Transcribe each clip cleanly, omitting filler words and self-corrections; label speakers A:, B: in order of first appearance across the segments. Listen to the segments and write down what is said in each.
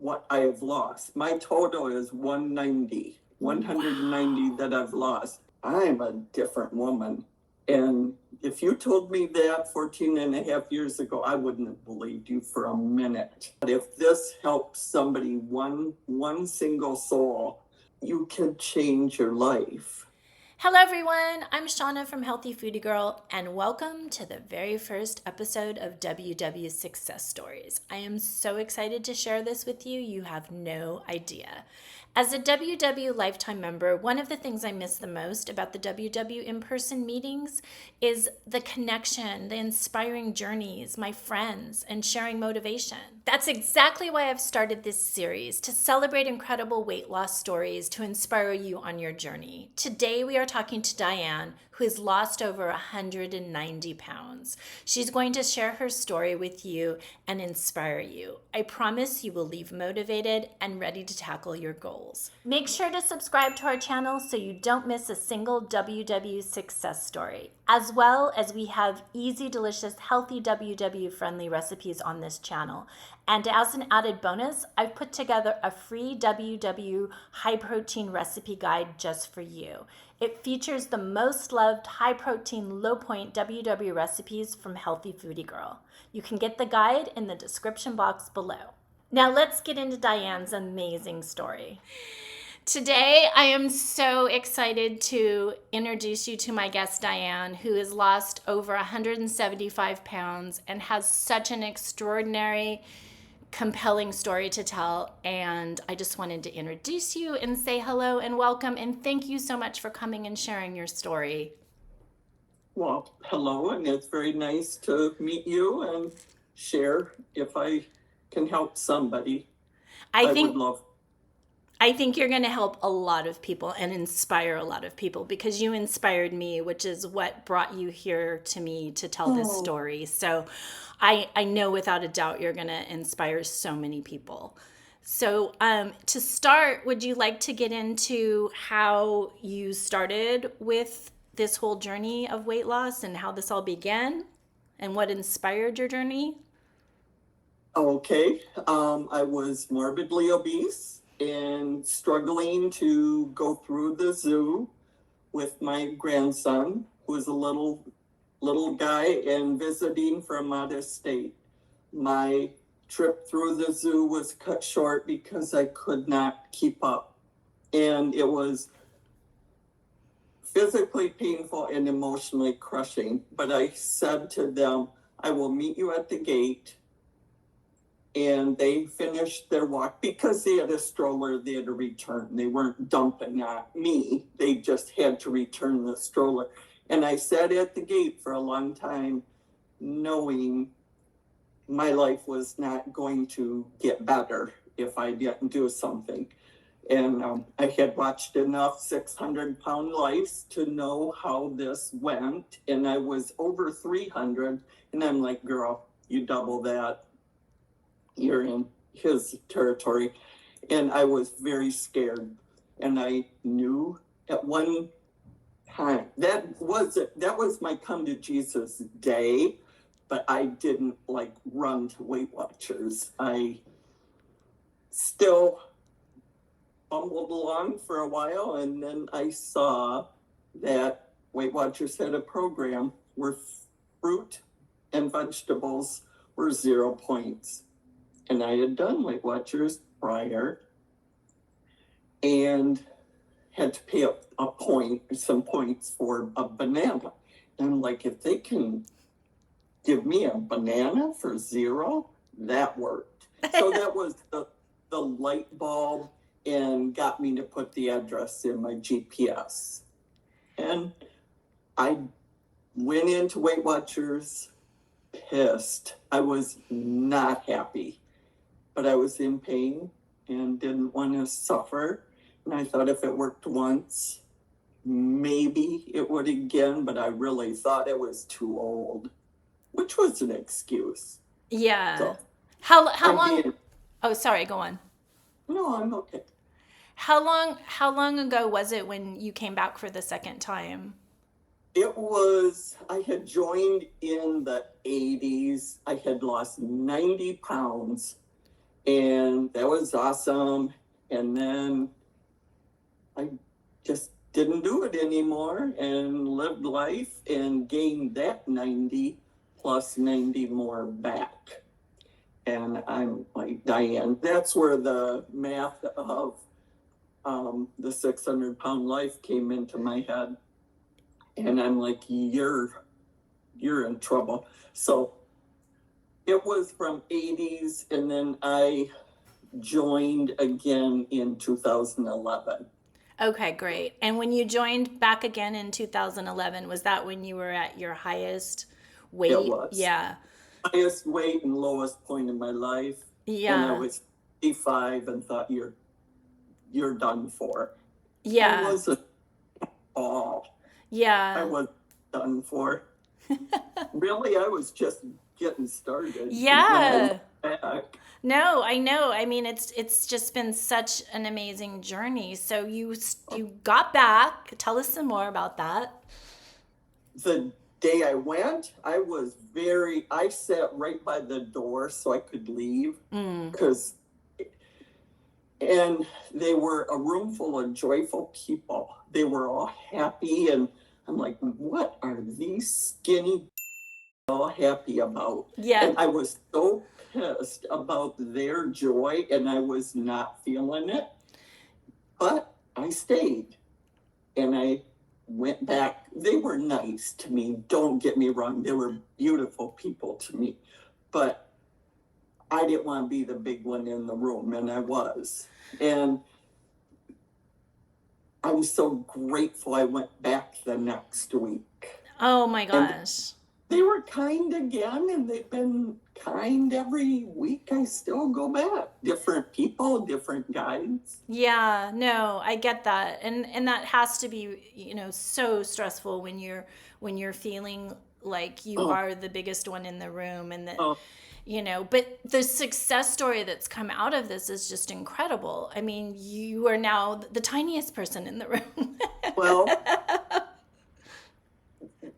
A: what I have lost. My total is 190
B: Wow.
A: that I've lost. I'm a different woman. And if you told me that 14 and a half years ago, I wouldn't have believed you for a minute. But if this helps somebody, one single soul, you can change your life.
B: Hello, everyone. I'm Shauna from Healthy Foodie Girl, and welcome to the very first episode of WW Success Stories. I am so excited to share this with you. You have no idea. As a WW Lifetime member, one of the things I miss the most about the WW in-person meetings is the connection, the inspiring journeys, my friends, and sharing motivation. That's exactly why I've started this series, to celebrate incredible weight loss stories to inspire you on your journey. Today, we are talking to Diane, who has lost over 190 pounds. She's going to share her story with you and inspire you. I promise you will leave motivated and ready to tackle your goals. Make sure to subscribe to our channel so you don't miss a single WW success story. As well as we have easy, delicious, healthy WW friendly recipes on this channel. And as an added bonus, I've put together a free WW high protein recipe guide just for you. It features the most loved high protein, low point WW recipes from Healthy Foodie Girl. You can get the guide in the description box below. Now let's get into Diane's amazing story. Today, I am so excited to introduce you to my guest, Diane, who has lost over 175 pounds and has such an extraordinary, compelling story to tell. And I just wanted to introduce you and say hello and welcome. And thank you so much for coming and sharing your story.
A: Well, hello, and it's very nice to meet you and share if I can help somebody. I would love.
B: I think you're going to help a lot of people and inspire a lot of people because you inspired me, which is what brought you here to me to tell this story. So I know without a doubt you're going to inspire so many people. So to start, would you like to get into how you started with this whole journey of weight loss and how this all began and what inspired your journey?
A: Okay. I was morbidly obese and struggling to go through the zoo with my grandson, who was a little guy and visiting from out of state. My trip through the zoo was cut short because I could not keep up. And it was physically painful and emotionally crushing. But I said to them, I will meet you at the gate. And they finished their walk because they had a stroller they had to return. They weren't dumping on me. They just had to return the stroller. And I sat at the gate for a long time, knowing my life was not going to get better if I didn't do something. And I had watched enough 600-pound lives to know how this went. And I was over 300. And I'm like, girl, you double that, you're in his territory. And I was very scared. And I knew at one time that was my come to Jesus day, but I didn't like run to Weight Watchers. I still bumbled along for a while, and then I saw that Weight Watchers had a program where fruit and vegetables were 0 points. And I had done Weight Watchers prior and had to pay some points for a banana. And I'm like, if they can give me a banana for 0, that worked. So that was the light bulb and got me to put the address in my GPS. And I went into Weight Watchers pissed. I was not happy, but I was in pain and didn't want to suffer. And I thought if it worked once, maybe it would again, but I really thought it was too old, which was an excuse.
B: Yeah.
A: So,
B: how long? Oh, sorry, go on.
A: No, I'm okay.
B: How long ago was it when you came back for the second time?
A: I had joined in the 80s. I had lost 90 pounds. And that was awesome. And then I just didn't do it anymore and lived life and gained that 90 plus 90 more back. And I'm like, Diane, that's where the math of the 600-pound life came into my head. And I'm like, you're in trouble. So it was from 80s, and then I joined again in 2011.
B: Okay, great. And when you joined back again in 2011, was that when you were at your highest weight?
A: It was.
B: Yeah.
A: Highest weight and lowest point in my life.
B: Yeah.
A: And I was 55 and thought, you're done for.
B: Yeah.
A: I wasn't at all.
B: Yeah.
A: I was done for. Really, I was just getting started.
B: Yeah.
A: Back.
B: No, I know. I mean, it's just been such an amazing journey. So you got back. Tell us some more about that.
A: The day I went, I sat right by the door so I could leave and they were a room full of joyful people. They were all happy, and I'm like, what are these skinny all happy about?
B: Yeah.
A: And I was so pissed about their joy, and I was not feeling it. But I stayed, and I went back. They were nice to me. Don't get me wrong. They were beautiful people to me. But I didn't want to be the big one in the room, and I was. And I was so grateful I went back the next week.
B: Oh my gosh.
A: And they were kind again, and they've been kind every week. I still go back. Different people, different guides.
B: Yeah, no, I get that. And that has to be, so stressful when you're feeling like you are the biggest one in the room, and that but the success story that's come out of this is just incredible. I mean, you are now the tiniest person in the room.
A: Well,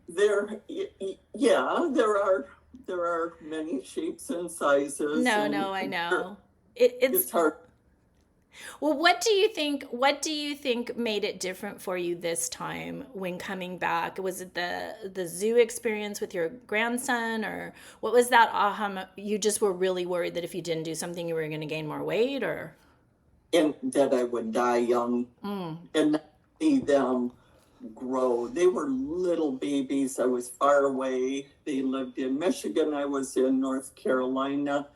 A: there are many shapes and sizes.
B: No, I know. It's
A: hard.
B: Well, what do you think made it different for you this time when coming back? Was it the zoo experience with your grandson, or what was that aha? You just were really worried that if you didn't do something, you were going to gain more weight, or?
A: And that I would die young and not see them grow. They were little babies. I was far away. They lived in Michigan. I was in North Carolina.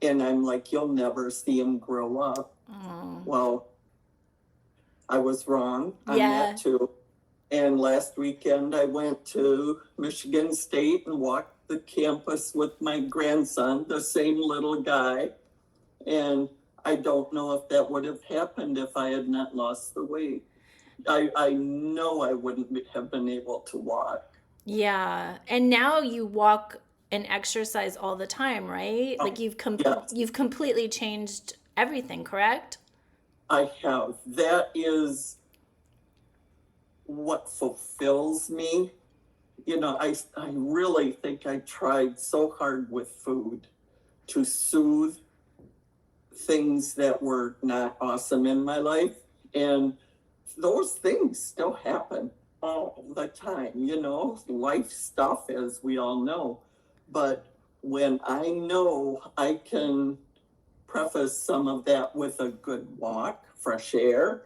A: And I'm like, you'll never see them grow up. Well, I was wrong on that too. And last weekend I went to Michigan State and walked the campus with my grandson, the same little guy. And I don't know if that would have happened if I had not lost the weight. I know I wouldn't have been able to walk.
B: Yeah. And now you walk and exercise all the time, right? Like you've completely changed everything, correct?
A: I have. That is what fulfills me. I really think I tried so hard with food to soothe things that were not awesome in my life. And those things still happen all the time, life stuff, as we all know. But when I know I can preface some of that with a good walk, fresh air,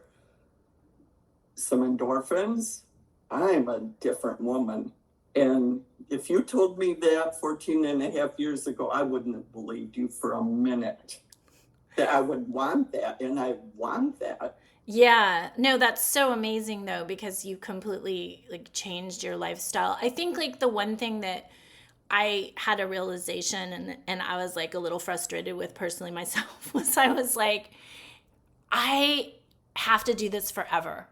A: some endorphins, I'm a different woman. And if you told me that 14 and a half years ago, I wouldn't have believed you for a minute that I would want that. And I want that.
B: Yeah, no, that's so amazing though, because you completely changed your lifestyle. I think the one thing that I had a realization and I was a little frustrated with personally myself was I was like, I have to do this forever.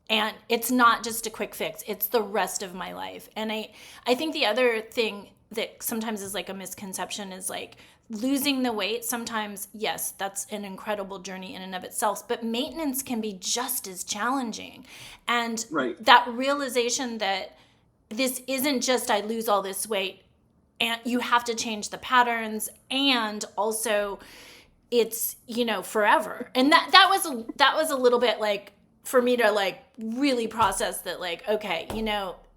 B: And it's not just a quick fix, it's the rest of my life. And I think the other thing that sometimes is a misconception is losing the weight. Sometimes, yes, that's an incredible journey in and of itself, but maintenance can be just as challenging. And that realization that this isn't just I lose all this weight, and you have to change the patterns, and also it's, forever. And that was a little bit like for me to like really process that, like, okay,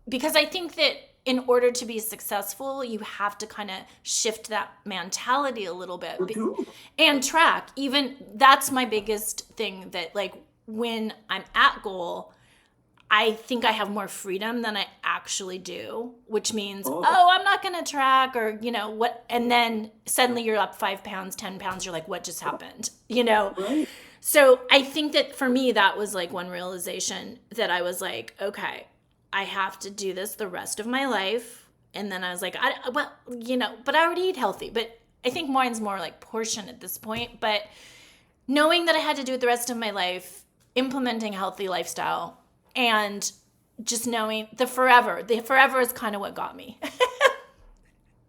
B: because I think that in order to be successful, you have to kind of shift that mentality a little bit and track. Even that's my biggest thing, that like when I'm at goal, I think I have more freedom than I actually do, which means, I'm not going to track or, what. And then suddenly you're up 5 pounds, 10 pounds. You're like, what just happened?
A: Right.
B: So I think that for me, that was like one realization that I was like, okay, I have to do this the rest of my life. And then I was like, but I already eat healthy. But I think mine's more like portion at this point. But knowing that I had to do it the rest of my life, implementing a healthy lifestyle, and just knowing the forever is kind of what got me.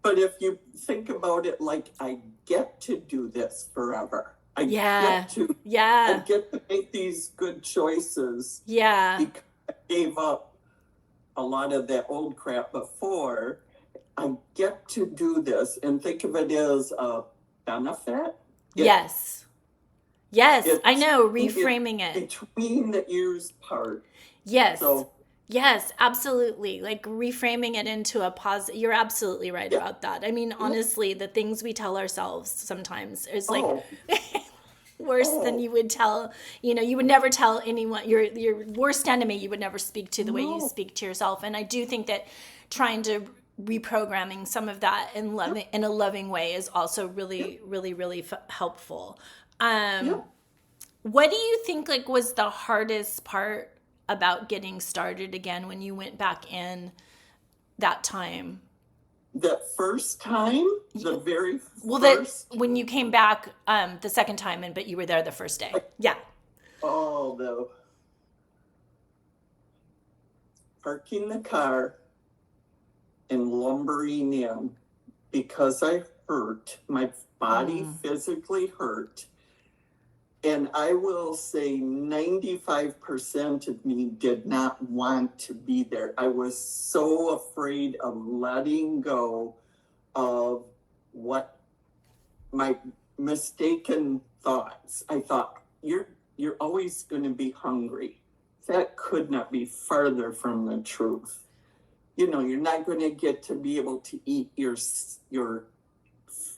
A: But if you think about it, like, I get to do this forever. I get to make these good choices.
B: Yeah.
A: Because I gave up a lot of that old crap before. I get to do this and think of it as a benefit.
B: Yes, I know, reframing it.
A: Between the ears part.
B: Yes. Yes, absolutely. Like reframing it into a positive. You're absolutely right about that. I mean, honestly, the things we tell ourselves sometimes is like worse than you would tell, you would never tell anyone, your worst enemy, you would never speak to the way you speak to yourself. And I do think that trying to reprogramming some of that in a loving way is also really, really, really helpful. What do you think like was the hardest part about getting started again when you went back in that time?
A: The first time? The very first?
B: When you came back the second time, but you were there the first day. Yeah.
A: The parking the car and lumbering in because I hurt. My body physically hurt. And I will say 95% of me did not want to be there. I was so afraid of letting go of what my mistaken thoughts. I thought, you're always going to be hungry. That could not be farther from the truth. You're not going to get to be able to eat your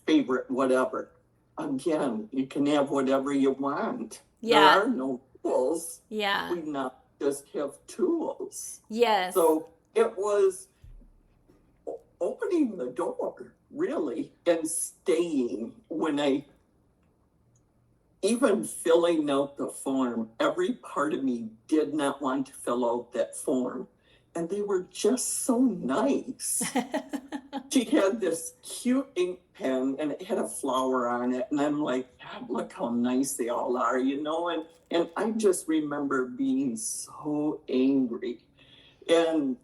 A: favorite whatever. Again, you can have whatever you want.
B: Yeah.
A: There are no rules.
B: Yeah.
A: We not just have tools.
B: Yes.
A: So it was opening the door, really, and staying. When I even filling out the form, every part of me did not want to fill out that form. And they were just so nice. She had this cute ink pen and it had a flower on it. And I'm like, God, look how nice they all are, And I just remember being so angry. And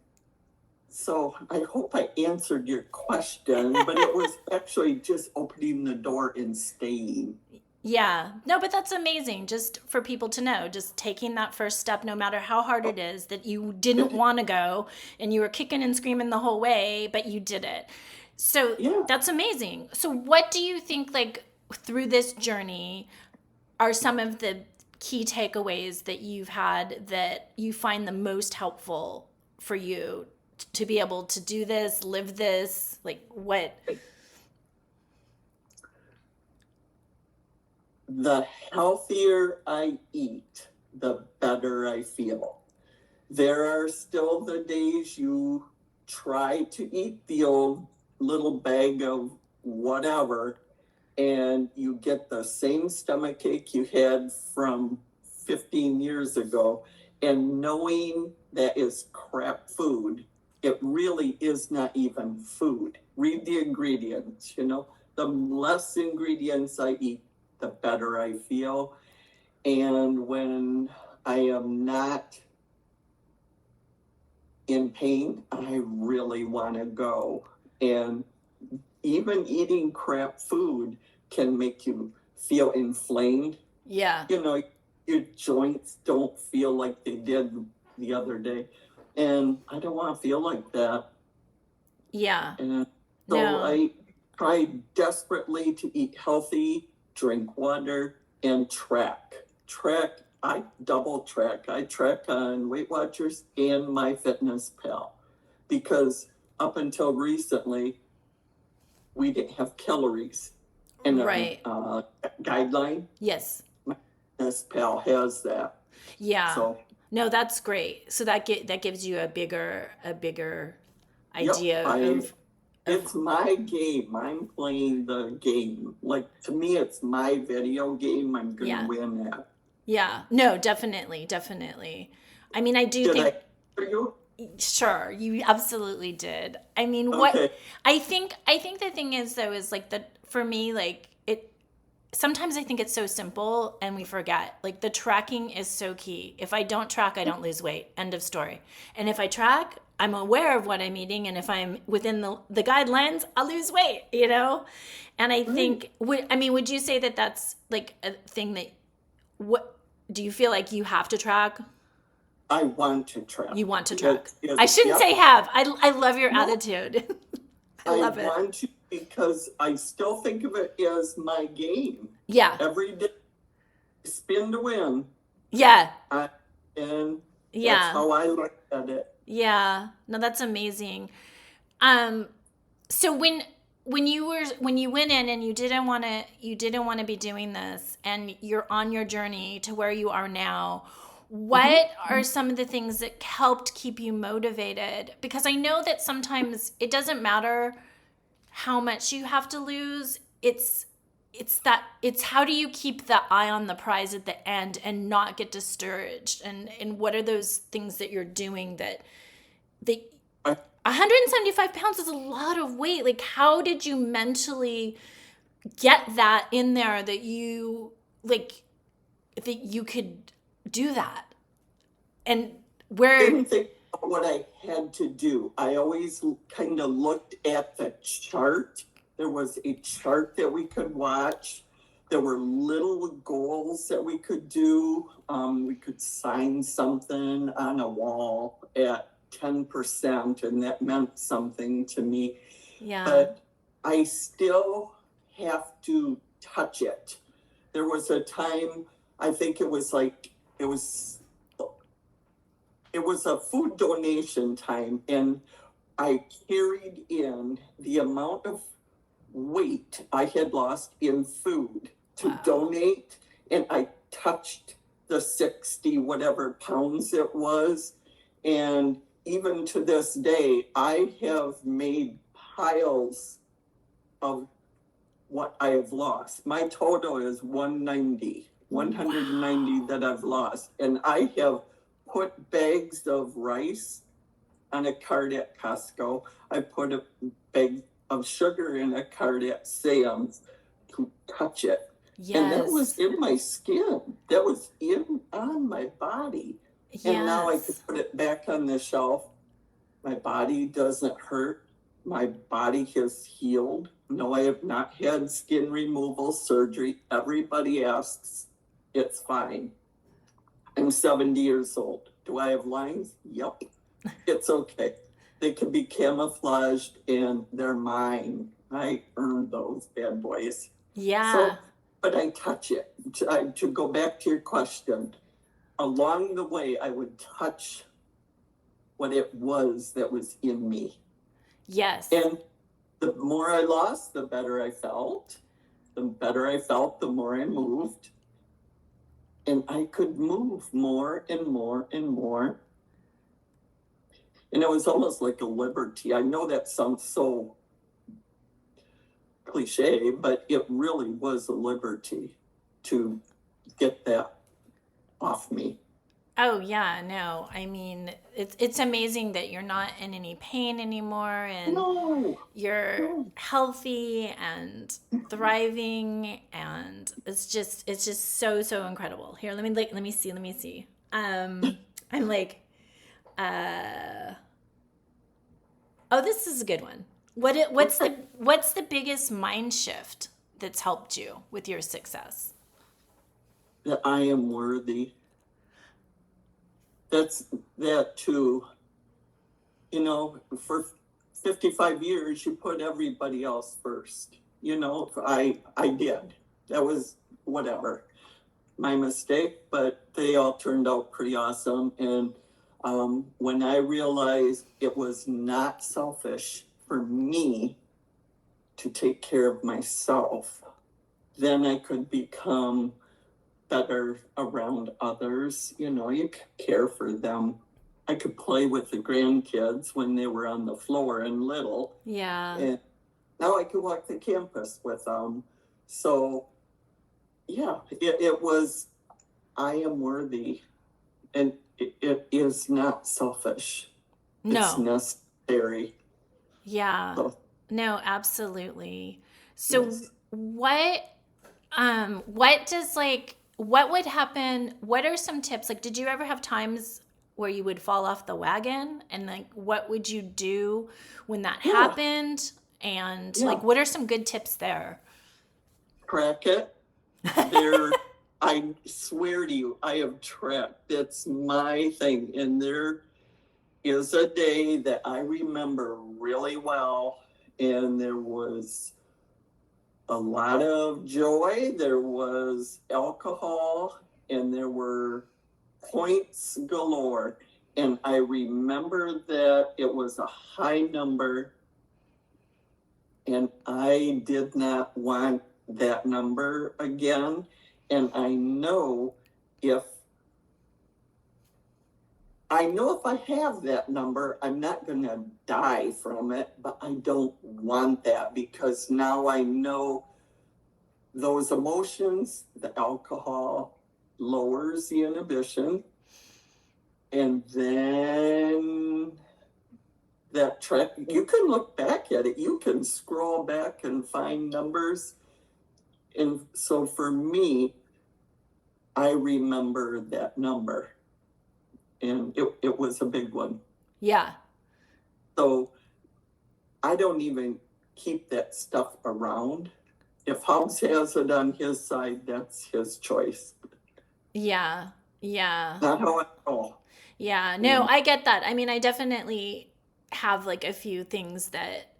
A: so I hope I answered your question, but it was actually just opening the door and staying.
B: Yeah. No, but that's amazing. Just for people to know, just taking that first step, no matter how hard it is, that you didn't want to go and you were kicking and screaming the whole way, but you did it. So that's amazing. So what do you think, like, through this journey are some of the key takeaways that you've had that you find the most helpful for you to be able to do this, live this? Like, what?
A: The healthier I eat, the better I feel. There are still the days you try to eat the old little bag of whatever, and you get the same stomachache you had from 15 years ago. And knowing that is crap food, it really is not even food. Read the ingredients, the less ingredients I eat, the better I feel. And when I am not in pain, I really want to go. And even eating crap food can make you feel inflamed.
B: Yeah.
A: Your joints don't feel like they did the other day. And I don't want to feel like that.
B: Yeah.
A: And so I tried desperately to eat healthy, drink water, and track. I double track. I track on Weight Watchers and MyFitnessPal because up until recently, we didn't have calories in
B: Right.
A: our guideline.
B: Yes.
A: MyFitnessPal has that.
B: Yeah.
A: So,
B: No, that's great. So that gives you a bigger
A: yep,
B: idea of
A: it's my game. I'm playing the game. Like, to me, it's my video game. I'm going to
B: Yeah.
A: win at.
B: Yeah. No, definitely, definitely. I mean, I do
A: Did
B: think
A: I answer you?
B: sure, you absolutely did. I mean, what
A: Okay.
B: I think the thing is though is like that for me like it sometimes I think it's so simple and we forget. Like the tracking is so key. If I don't track, I don't lose weight. End of story. And if I track, I'm aware of what I'm eating, and if I'm within the guidelines, I'll lose weight, you know? And I think would you say that that's like a thing that what do you feel like you have to track?
A: I want to track.
B: You want to track.
A: Yes,
B: I shouldn't
A: yep.
B: say have. I love your
A: No.
B: attitude. I love it.
A: want to because I still think of it as my game.
B: Yeah.
A: Every day, spin to win.
B: Yeah.
A: And
B: Yeah.
A: that's how I look at it.
B: Yeah. No, that's amazing. So when you went in and you didn't want to be doing this and you're on your journey to where you are now, what are some of the things that helped keep you motivated? Because I know that sometimes it doesn't matter how much you have to lose. It's how do you keep the eye on the prize at the end and not get discouraged? And what are those things that you're doing that 175 pounds is a lot of weight. Like, how did you mentally get that in there that you could do that? And where?
A: I didn't think about what I had to do. I always kind of looked at the chart. There was a chart that we could watch. There were little goals that we could do. We could sign something on a wall at 10%, and that meant something to me.
B: Yeah.
A: But I still have to touch it. There was a time, I think it was a food donation time, and I carried in the amount of weight I had lost in food to donate, and I touched the 60 whatever pounds it was. And even to this day, I have made piles of what I have lost. My total is 190 that I've lost. And I have put bags of rice on a cart at Costco. I put a bag of sugar in a cart at Sam's to touch it.
B: Yes.
A: And that was in my skin. That was on my body.
B: Yes.
A: And now I can put it back on the shelf. My body doesn't hurt. My body has healed. No, I have not had skin removal surgery. Everybody asks, it's fine. I'm 70 years old. Do I have lines? Yep. It's okay. They can be camouflaged and they're mine. I earned those bad boys.
B: Yeah.
A: So, but I touch it. To go back to your question, along the way, I would touch what it was that was in me.
B: Yes.
A: And the more I lost, the better I felt. The better I felt, the more I moved. And I could move more and more and more. And it was almost like a liberty. I know that sounds so cliche, but it really was a liberty to get that off me.
B: Oh yeah, no. I mean, it's amazing that you're not in any pain anymore, and you're healthy and thriving, and it's just so incredible. Here, let me see. I'm like, oh, this is a good one. What's the biggest mind shift that's helped you with your success?
A: That I am worthy. That's that too. You know, for 55 years, you put everybody else first. You know, I did. that was whatever, my mistake, but they all turned out pretty awesome. And when I realized it was not selfish for me to take care of myself, then I could become better around others. You know, you care for them. I could play with the grandkids when they were on the floor and little.
B: Yeah.
A: And now I could walk the campus with them. So, yeah, it was, I am worthy. And it is not selfish. It's
B: No.
A: necessary.
B: Yeah.
A: So,
B: No, absolutely. So
A: yes.
B: what does what would happen? What are some tips? Like, did you ever have times where you would fall off the wagon? And like, what would you do when that
A: Yeah.
B: happened? And
A: Yeah.
B: like, what are some good tips there?
A: Crack it. There, I swear to you, I have tracked. It's my thing. And there is a day that I remember really well, and there was a lot of joy, there was alcohol, and there were points galore. And I remember that it was a high number, and I did not want that number again. And I know if I have that number, I'm not going to die from it, but I don't want that, because now I know those emotions, the alcohol lowers the inhibition. And then that track, you can look back at it, you can scroll back and find numbers. And so for me, I remember that number. And it was a big one.
B: Yeah.
A: So I don't even keep that stuff around. If Hobbs has it on his side, that's his choice.
B: Yeah. Yeah.
A: Not how I roll.
B: Yeah. No, I get that. I mean, I definitely have like a few things that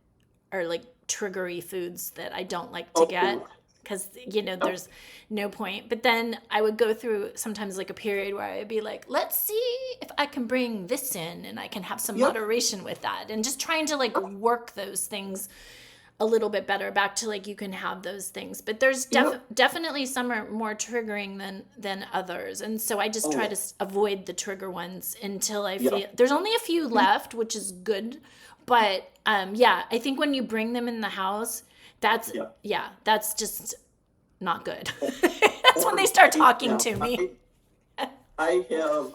B: are like triggery foods that I don't like to get, because there's no point. But then I would go through sometimes like a period where I'd be like, let's see if I can bring this in and I can have some moderation with that, and just trying to like work those things a little bit better back to like you can have those things. But there's definitely some are more triggering than others, and so I just try to avoid the trigger ones until I feel there's only a few left, which is good. But I think when you bring them in the house, that's just not good. That's when they start talking to me.
A: I have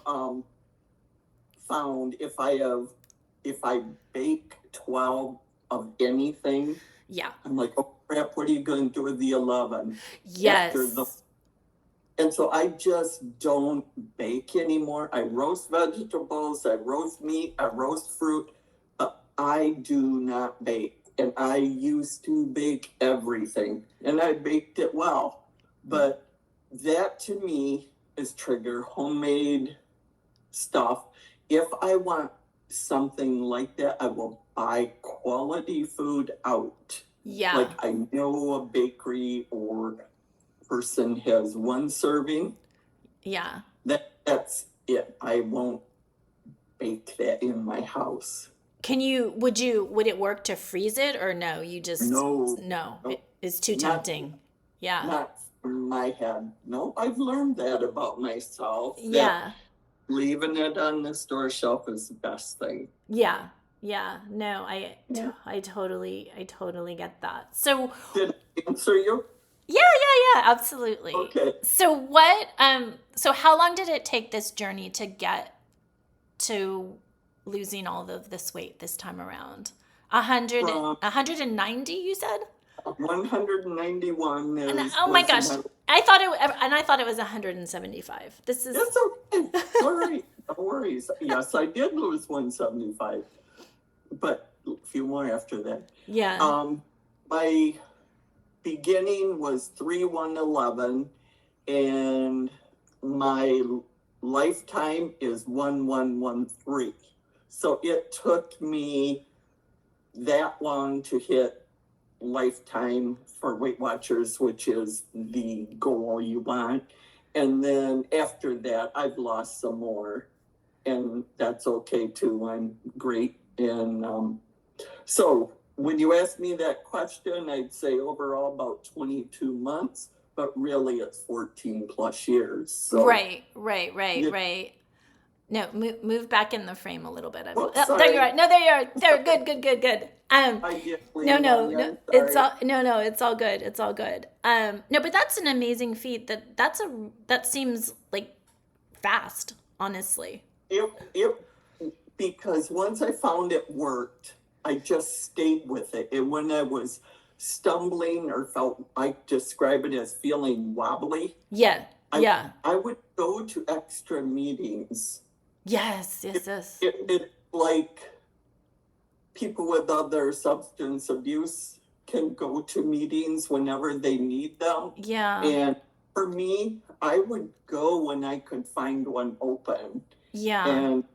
A: found if I bake 12 of anything, I'm like, oh crap, what are you going to do with the 11?
B: Yes.
A: And so I just don't bake anymore. I roast vegetables, I roast meat, I roast fruit, but I do not bake. And I used to bake everything, and I baked it well. But that to me is trigger, homemade stuff. If I want something like that, I will buy quality food out.
B: Yeah.
A: Like I know a bakery or person has one serving.
B: Yeah.
A: That's it. I won't bake that in my house.
B: Would it work to freeze it, or no? You just no. It's too tempting.
A: Not from my head. No, I've learned that about myself.
B: Yeah.
A: Leaving it on the store shelf is the best thing.
B: Yeah. Yeah. No, I totally get that. So
A: did I answer you?
B: Yeah, absolutely.
A: Okay.
B: So so how long did it take this journey to get to losing all of this weight this time around? 190, you said?
A: 191 is,
B: oh my gosh. I thought it was 175. This is
A: That's okay. All right. No worries. Yes, I did lose 175. But a few more after that.
B: Yeah.
A: My beginning was 3-1-11, and my lifetime is 1-1-1-3. So it took me that long to hit lifetime for Weight Watchers, which is the goal you want. And then after that, I've lost some more, and that's okay too. I'm great. And so when you ask me that question, I'd say overall about 22 months, but really it's 14 plus years. So
B: Right.
A: yeah.
B: No, move back in the frame a little bit.
A: Oh,
B: There you
A: sorry,
B: are. No, there you are. There, good.
A: I get
B: No,
A: leaning on you.
B: no,
A: I'm
B: it's
A: sorry.
B: all no, it's all good. It's all good. No, but that's an amazing feat. That seems like fast, honestly.
A: It because once I found it worked, I just stayed with it. And when I was stumbling or felt, I describe it as feeling wobbly,
B: Yeah,
A: I
B: yeah,
A: I would go to extra meetings.
B: yes,
A: It,
B: yes, yes.
A: it like people with other substance abuse can go to meetings whenever they need them.
B: Yeah,
A: And for me, I would go when I could find one open.
B: yeah,
A: And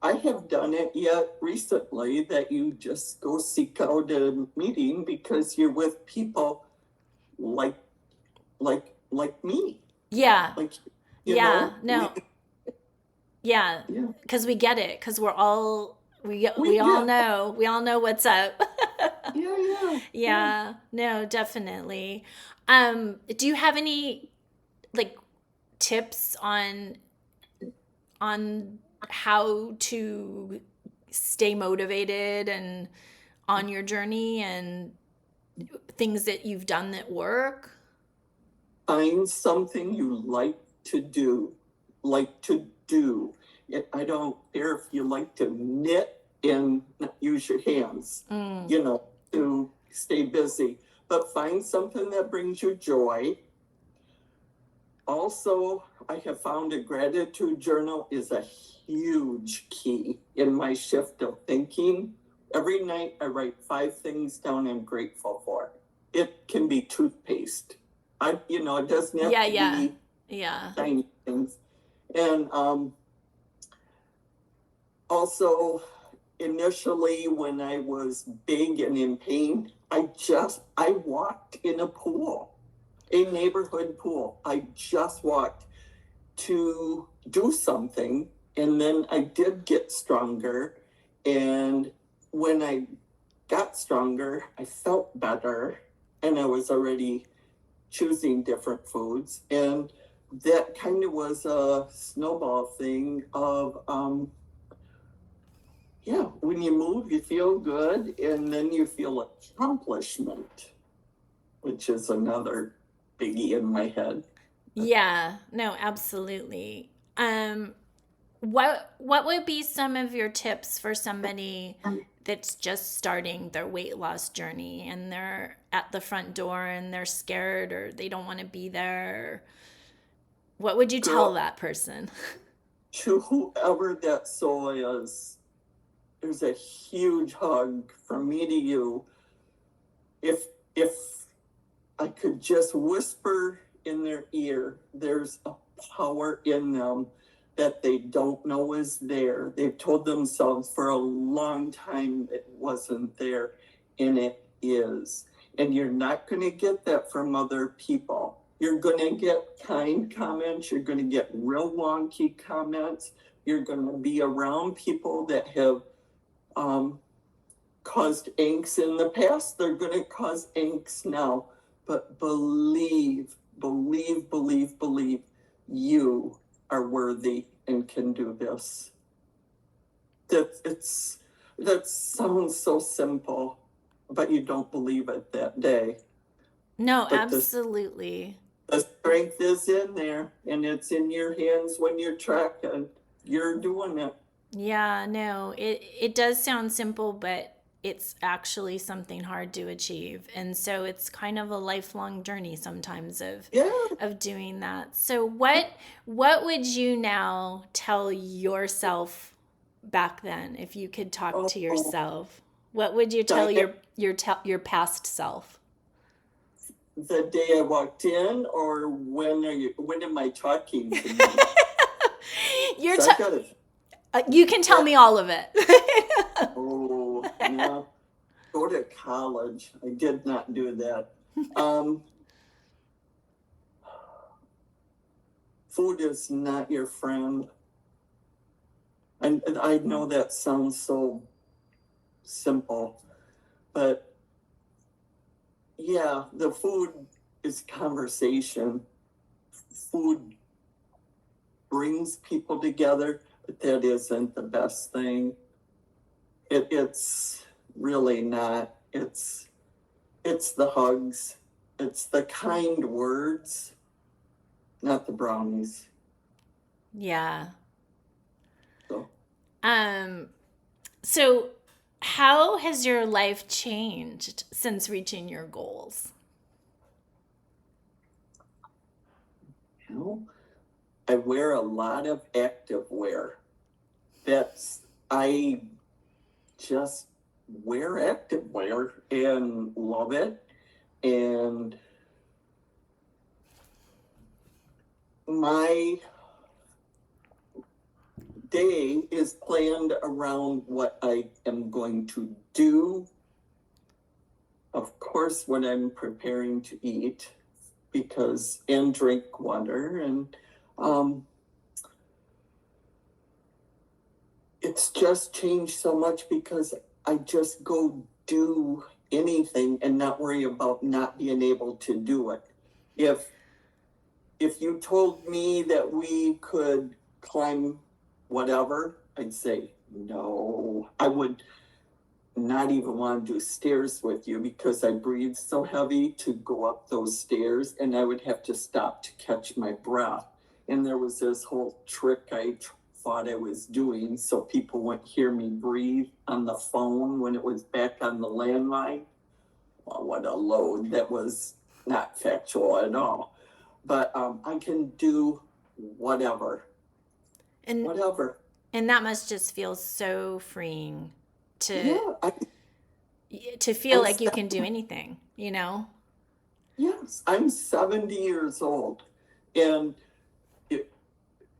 A: I have done it yet recently that you just go seek out a meeting because you're with people like like me.
B: yeah,
A: Like
B: yeah.
A: we
B: No, yeah,
A: yeah.
B: because we get it. Because
A: We yeah.
B: we all know what's up.
A: Yeah, yeah. Yeah.
B: Yeah, no, definitely. Do you have any like tips on how to stay motivated and on your journey and things that you've done that work?
A: Find something you like to do. Like to do. I don't care if you like to knit and use your hands,
B: Mm,
A: to stay busy. But find something that brings you joy. Also, I have found a gratitude journal is a huge key in my shift of thinking. Every night I write 5 things down I'm grateful for. It can be toothpaste. It doesn't have
B: yeah,
A: to
B: yeah,
A: be
B: yeah.
A: tiny things. And also, initially when I was big and in pain, I walked in a pool, a neighborhood pool. I just walked to do something, and then I did get stronger. And when I got stronger, I felt better, and I was already choosing different foods. And that kind of was a snowball thing of yeah, when you move you feel good, and then you feel accomplishment, which is another biggie in my head.
B: Yeah, no, absolutely. Um, what would be some of your tips for somebody that's just starting their weight loss journey and they're at the front door and they're scared or they don't want to be there? What would you tell
A: Girl,
B: that person?
A: to whoever that soul is, there's a huge hug from me to you. If I could just whisper in their ear, there's a power in them that they don't know is there. They've told themselves for a long time it wasn't there, and it is. And you're not going to get that from other people. You're going to get kind comments. You're going to get real wonky comments. You're going to be around people that have caused angst in the past. They're going to cause angst now. But believe, you are worthy and can do this. That sounds so simple, but you don't believe it that day.
B: No,
A: But
B: absolutely.
A: the strength is in there, and it's in your hands when you're tracking. You're doing it.
B: Yeah, no, it does sound simple, but it's actually something hard to achieve. And so it's kind of a lifelong journey sometimes
A: Yeah.
B: of doing that. So what would you now tell yourself back then if you could talk to
A: Oh,
B: yourself? What would you tell
A: Diane,
B: your past self?
A: the day I walked in, or when am I talking to me?
B: You're
A: So I gotta,
B: you can tell
A: yeah.
B: me all of it.
A: Oh, yeah. go to college. I did not do that. Food is not your friend. And I know that sounds so simple, but yeah, the food is conversation. Food brings people together, but that isn't the best thing. It's really not. It's the hugs. It's the kind words, not the brownies.
B: Yeah.
A: So,
B: So how has your life changed since reaching your goals?
A: you know, I wear a lot of active wear. I just wear active wear and love it. And my day is planned around what I am going to do. Of course, when I'm preparing to eat, and drink water, and it's just changed so much because I just go do anything and not worry about not being able to do it. If you told me that we could climb whatever, I'd say no. I would not even want to do stairs with you because I breathe so heavy to go up those stairs, and I would have to stop to catch my breath. And there was this whole trick I thought I was doing so people wouldn't hear me breathe on the phone when it was back on the landline. Well, what a load. That was not factual at all. But I can do whatever.
B: And
A: whatever.
B: And that must just feel so freeing to feel
A: I'm
B: like you can do anything, you know?
A: Yes, I'm 70 years old. And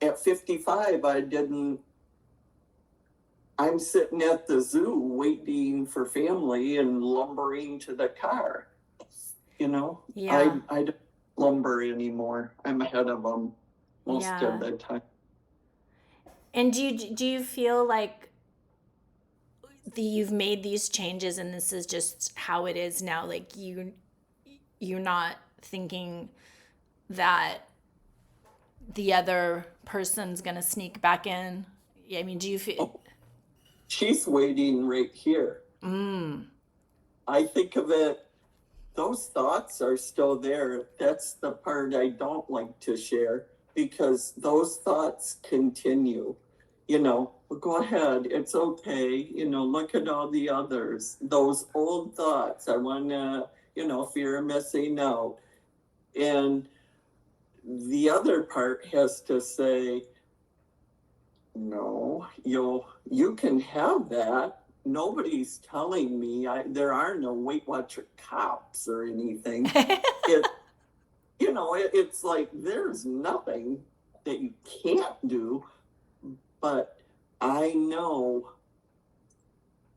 A: at 55, I'm sitting at the zoo waiting for family and lumbering to the car. You know,
B: Yeah.
A: I don't lumber anymore. I'm ahead of them most of the time.
B: And do you feel like you've made these changes and this is just how it is now? Like you're not thinking that the other person's gonna sneak back in? I mean, do you feel?
A: Oh, she's waiting right here. I think of it. Those thoughts are still there. That's the part I don't like to share because those thoughts continue. You know, well, go ahead. It's okay. You know, look at all the others. Those old thoughts. I want to, fear of missing out. And the other part has to say, no, you can have that. Nobody's telling me. There are no Weight Watcher cops or anything. It's like there's nothing that you can't do. But I know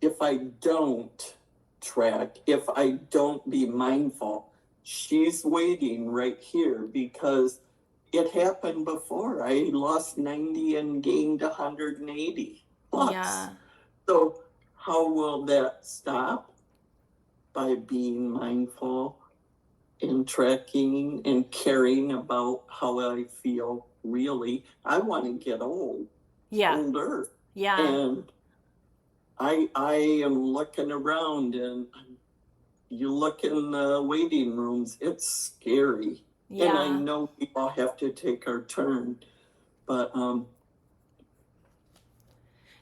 A: if I don't track, if I don't be mindful, she's waiting right here because it happened before. I lost 90 and gained 180 plus.
B: Yeah.
A: So how will that stop? By being mindful and tracking and caring about how I feel really. I want to get older.
B: Yeah.
A: And I am looking around and you look in the waiting rooms, it's scary.
B: Yeah.
A: And I know we all have to take our turn, but I'm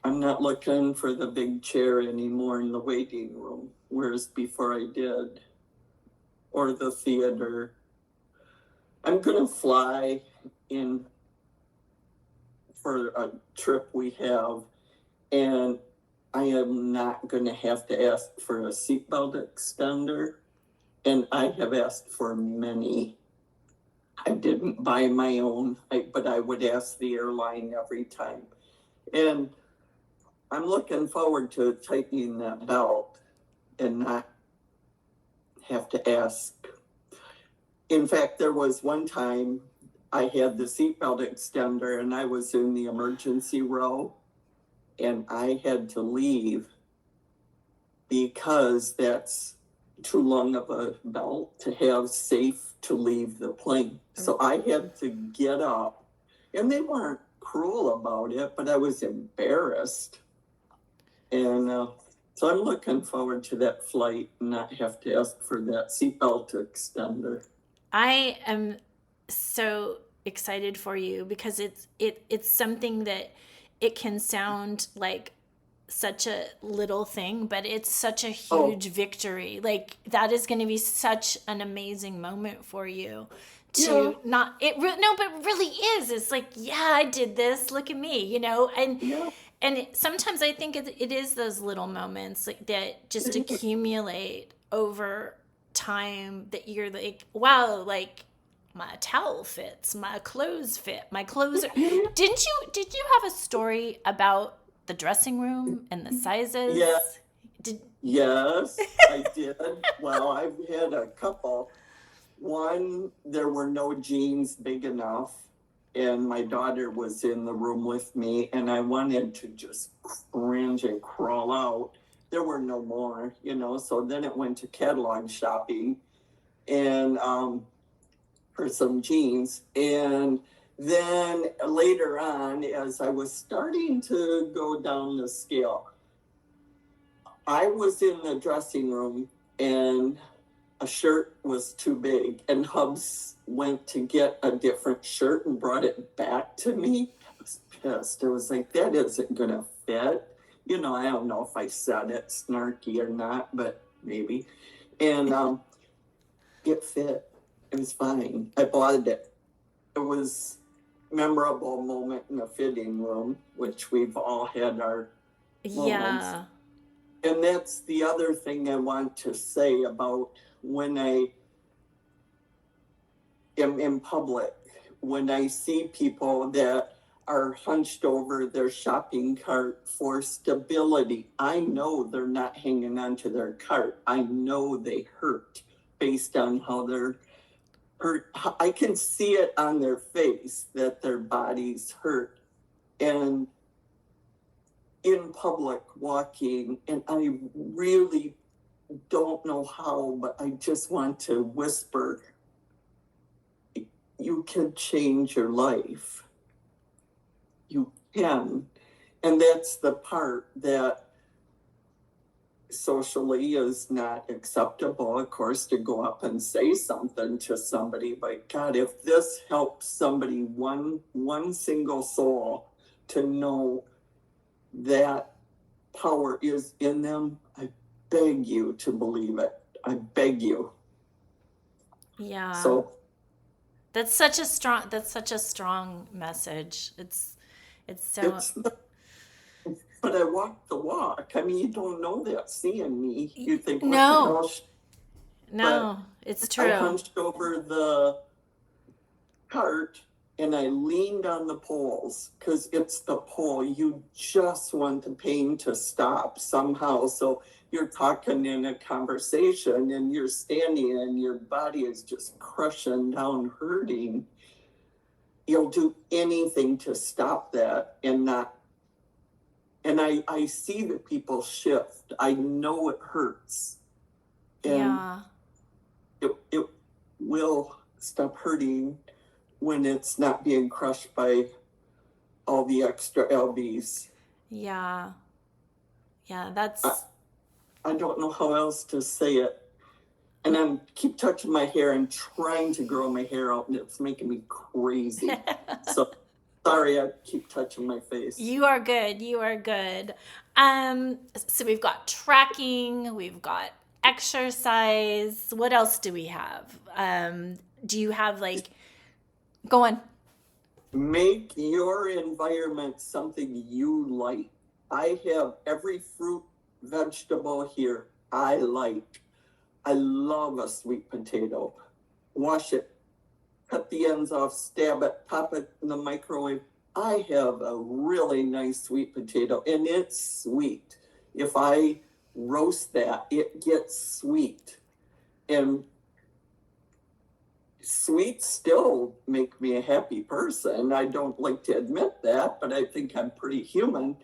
A: not looking for the big chair anymore in the waiting room, whereas before I did. Or the theater. I'm going to fly in for a trip we have, and I am not going to have to ask for a seatbelt extender, and I have asked for many. I didn't buy my own, but I would ask the airline every time. And I'm looking forward to tightening that belt and not have to ask. In fact, there was one time I had the seatbelt extender and I was in the emergency row and I had to leave because that's too long of a belt to have safe to leave the plane. So I had to get up, and they weren't cruel about it, but I was embarrassed. And so I'm looking forward to that flight and not have to ask for that seatbelt extender.
B: I am so excited for you because it's something that it can sound like such a little thing, but it's such a huge victory. Like that is going to be such an amazing moment for you to not it no, but it really is. It's like, yeah, I did this. Look at me, you know, and sometimes I think it is those little moments like that just accumulate over time that you're like, wow, like my towel fits, my clothes fit, my clothes are. Did you have a story about the dressing room and the sizes?
A: Yeah. Yes, I did. Well, I've had a couple. One, there were no jeans big enough, and my daughter was in the room with me, and I wanted to just cringe and crawl out. There were no more, you know, so then it went to catalog shopping and for some jeans. And then later on, as I was starting to go down the scale, I was in the dressing room and a shirt was too big, and Hubs went to get a different shirt and brought it back to me. I was pissed. I was like, that isn't gonna fit. You know, I don't know if I said it snarky or not, but maybe. And it fit. It was fine. I bought it. It was a memorable moment in the fitting room, which we've all had our moments.
B: Yeah.
A: And that's the other thing I want to say about when I am in public, when I see people that are hunched over their shopping cart for stability, I know they're not hanging onto their cart. I know they hurt based on how they're hurt. I can see it on their face that their bodies hurt. And in public walking, and I really don't know how, but I just want to whisper, you can change your life. You can. And that's the part that socially is not acceptable, of course, to go up and say something to somebody. But God, if this helps somebody, one single soul, to know that power is in them, I beg you to believe it. I beg you.
B: Yeah.
A: So
B: that's such a strong message. It's so
A: but I walk the walk. I mean, you don't know that seeing me. You think, what
B: no.
A: the hell?
B: No, it's true.
A: I hunched over the cart and I leaned on the poles because it's the pole. You just want the pain to stop somehow. So you're talking in a conversation and you're standing and your body is just crushing down, hurting. You'll do anything to stop that and not. And I see the people shift. I know it hurts. And it will stop hurting when it's not being crushed by all the extra lbs.
B: Yeah, that's
A: I don't know how else to say it. And I keep touching my hair and trying to grow my hair out, and it's making me crazy. So sorry, I keep touching my face.
B: You are good. So we've got tracking, we've got exercise. What else do we have? Do you have go on.
A: Make your environment something you like. I have every fruit, vegetable here I like. I love a sweet potato. Wash it, cut the ends off, stab it, pop it in the microwave. I have a really nice sweet potato, and it's sweet. If I roast that, it gets sweet. And sweets still make me a happy person. I don't like to admit that, but I think I'm pretty human.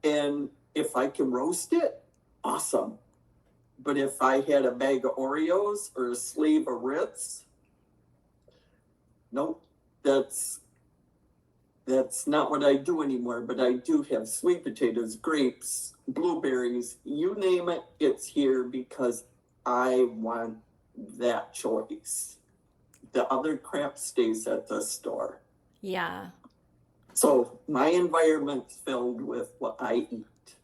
A: And if I can roast it, awesome. But if I had a bag of Oreos or a sleeve of Ritz, nope, that's not what I do anymore. But I do have sweet potatoes, grapes, blueberries, you name it, it's here because I want that choice. The other crap stays at the store.
B: Yeah.
A: So my environment's filled with what I eat.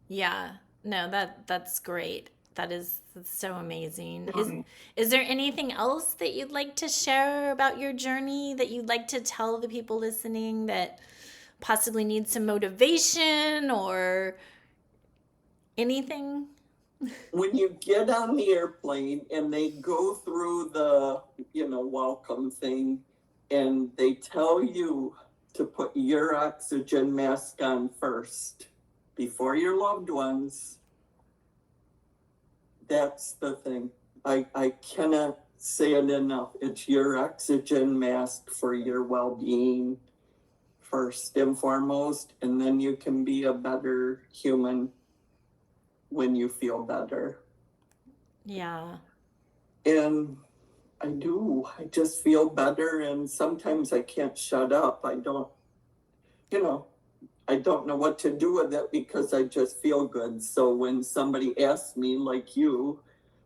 B: Yeah. No, that's great. That's so amazing. Is there anything else that you'd like to share about your journey that you'd like to tell the people listening that possibly need some motivation or anything?
A: When you get on the airplane and they go through the, welcome thing, and they tell you to put your oxygen mask on first before your loved ones, that's the thing. I cannot say it enough. It's your oxygen mask for your well-being first and foremost, and then you can be a better human when you feel better.
B: Yeah.
A: And I just feel better, and sometimes I can't shut up. I don't know what to do with it because I just feel good. So when somebody asks me, like you,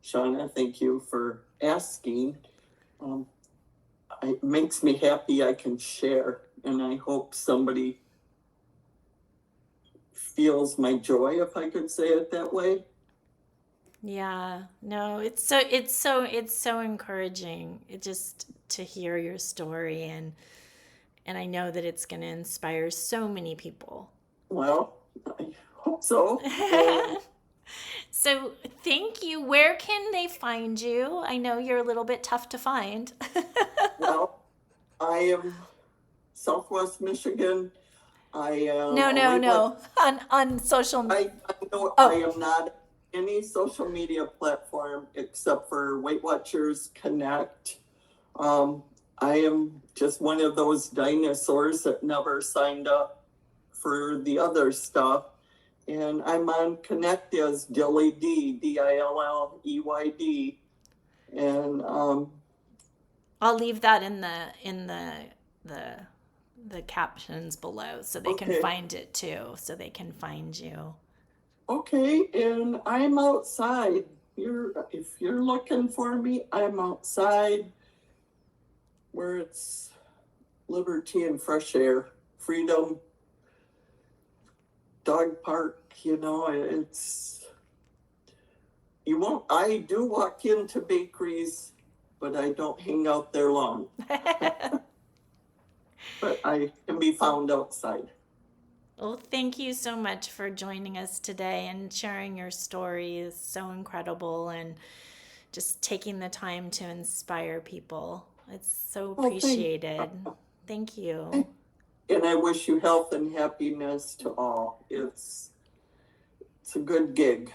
A: Shauna, thank you for asking, it makes me happy I can share, and I hope somebody feels my joy, if I could say it that way.
B: Yeah, no, it's so encouraging. It just to hear your story, and I know that it's going to inspire so many people.
A: Well, I hope so.
B: So thank you. Where can they find you? I know you're a little bit tough to find.
A: Well, I am Southwest Michigan. I am
B: No. On social media.
A: I know I am not any social media platform except for Weight Watchers Connect. I am just one of those dinosaurs that never signed up for the other stuff. And I'm on Connect as dilleyd, Dilleyd. And
B: I'll leave that in the captions below so they can find it too, so they can find you.
A: Okay, and I'm outside. If you're looking for me, I'm outside where it's liberty and fresh air, freedom, dog park, I do walk into bakeries, but I don't hang out there long. But I can be found outside.
B: Well, thank you so much for joining us today and sharing your story. Is so incredible, and just taking the time to inspire people. It's so appreciated. Thank you.
A: And I wish you health and happiness to all. It's a good gig.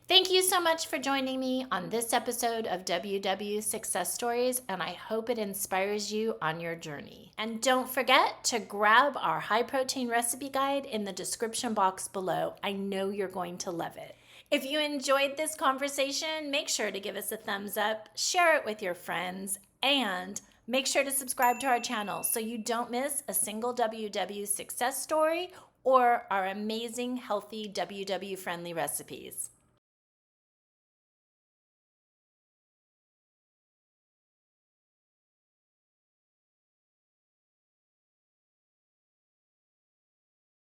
B: Thank you so much for joining me on this episode of WW Success Stories, and I hope it inspires you on your journey. And don't forget to grab our high protein recipe guide in the description box below. I know you're going to love it. If you enjoyed this conversation, make sure to give us a thumbs up, share it with your friends, and make sure to subscribe to our channel so you don't miss a single WW success story or our amazing, healthy, WW-friendly recipes.